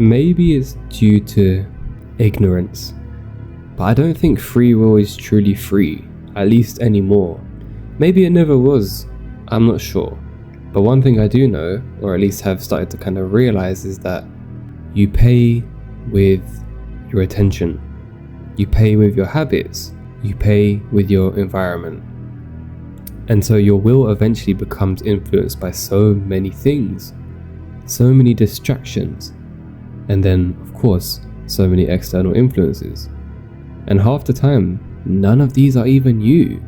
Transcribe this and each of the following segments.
maybe it's due to ignorance, but I don't think free will is truly free, at least anymore. Maybe it never was, I'm not sure. But one thing I do know, or at least have started to kind of realize, is that you pay with your attention, you pay with your habits, you pay with your environment. And so your will eventually becomes influenced by so many things, so many distractions, and then, of course, so many external influences. And half the time, none of these are even you.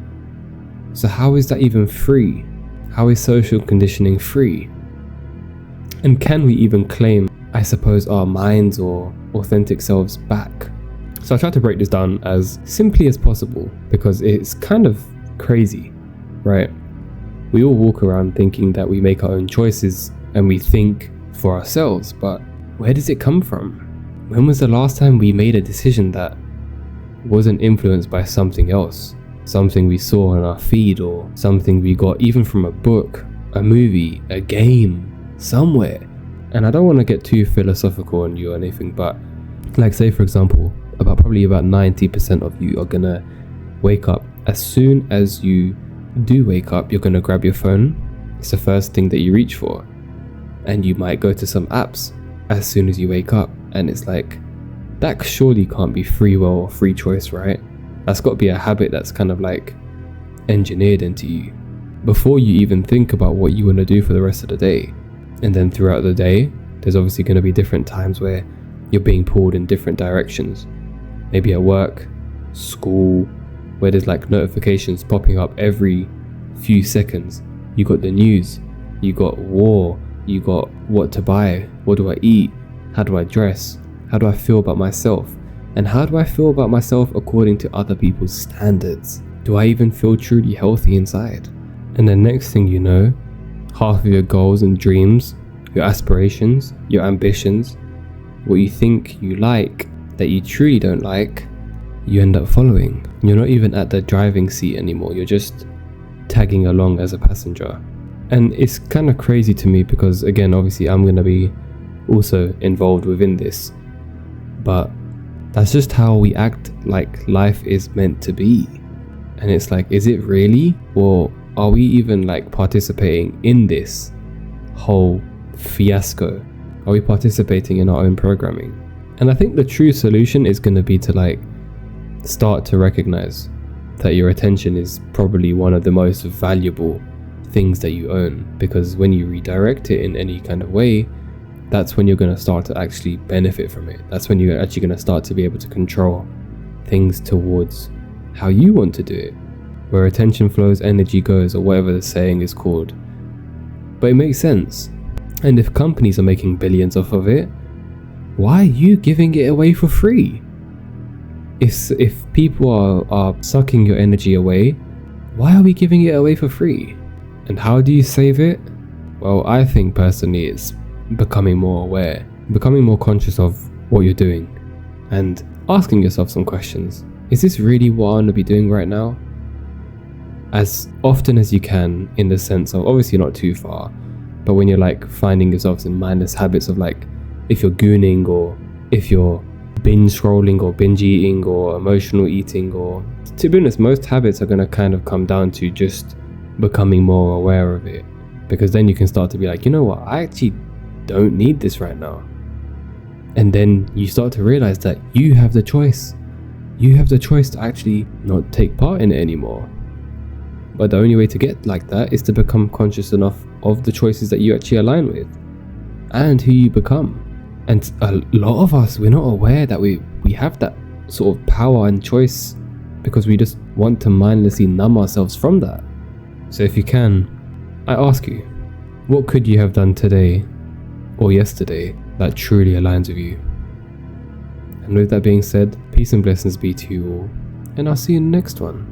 So how is that even free? How is social conditioning free? And can we even claim, I suppose, our minds or authentic selves back? So I try to break this down as simply as possible because it's kind of crazy, right? We all walk around thinking that we make our own choices and we think for ourselves, but where does it come from? When was the last time we made a decision that wasn't influenced by something else? Something we saw on our feed, or something we got even from a book, a movie, a game, somewhere. And I don't want to get too philosophical on you or anything, but like say for example, probably about 90% of you are gonna wake up. As soon as you do wake up, you're gonna grab your phone. It's the first thing that you reach for. And you might go to some apps as soon as you wake up, and it's like, that surely can't be free will or free choice, right? That's got to be a habit that's kind of like engineered into you before you even think about what you want to do for the rest of the day. And then throughout the day, there's obviously going to be different times where you're being pulled in different directions. Maybe at work, school, where there's like notifications popping up every few seconds. You got the news, you got war, you got what to buy, what do I eat, how do I dress, how do I feel about myself? And how do I feel about myself according to other people's standards? Do I even feel truly healthy inside? And the next thing you know, half of your goals and dreams, your aspirations, your ambitions, what you think you like that you truly don't like, you end up following. You're not even at the driving seat anymore. You're just tagging along as a passenger. And it's kind of crazy to me because, again, obviously I'm going to be also involved within this. But that's just how we act like life is meant to be. And it's like, is it really? Or are we even like participating in this whole fiasco? Are we participating in our own programming? And I think the true solution is going to be to like start to recognize that your attention is probably one of the most valuable things that you own, because when you redirect it in any kind of way, that's when you're going to start to actually benefit from it. That's when you're actually going to start to be able to control things towards how you want to do it. Where attention flows, energy goes, or whatever the saying is called. But it makes sense. And if companies are making billions off of it, why are you giving it away for free? If people are sucking your energy away, why are we giving it away for free? And how do you save it? Well, I think personally it's becoming more aware, becoming more conscious of what you're doing, and asking yourself some questions. Is this really what I want to be doing right now? As often as you can, in the sense of, obviously not too far, but when you're like finding yourself in mindless habits of like, if you're gooning, or if you're binge scrolling or binge eating or emotional eating, or to be honest, most habits are going to kind of come down to just becoming more aware of it, because then you can start to be like, you know what, I actually don't need this right now. And then you start to realize that you have the choice. You have the choice to actually not take part in it anymore. But the only way to get like that is to become conscious enough of the choices that you actually align with and who you become. And a lot of us, we're not aware that we have that sort of power and choice, because we just want to mindlessly numb ourselves from that. So if you can, I ask you, what could you have done today or yesterday that truly aligns with you? And with that being said, peace and blessings be to you all, and I'll see you in the next one.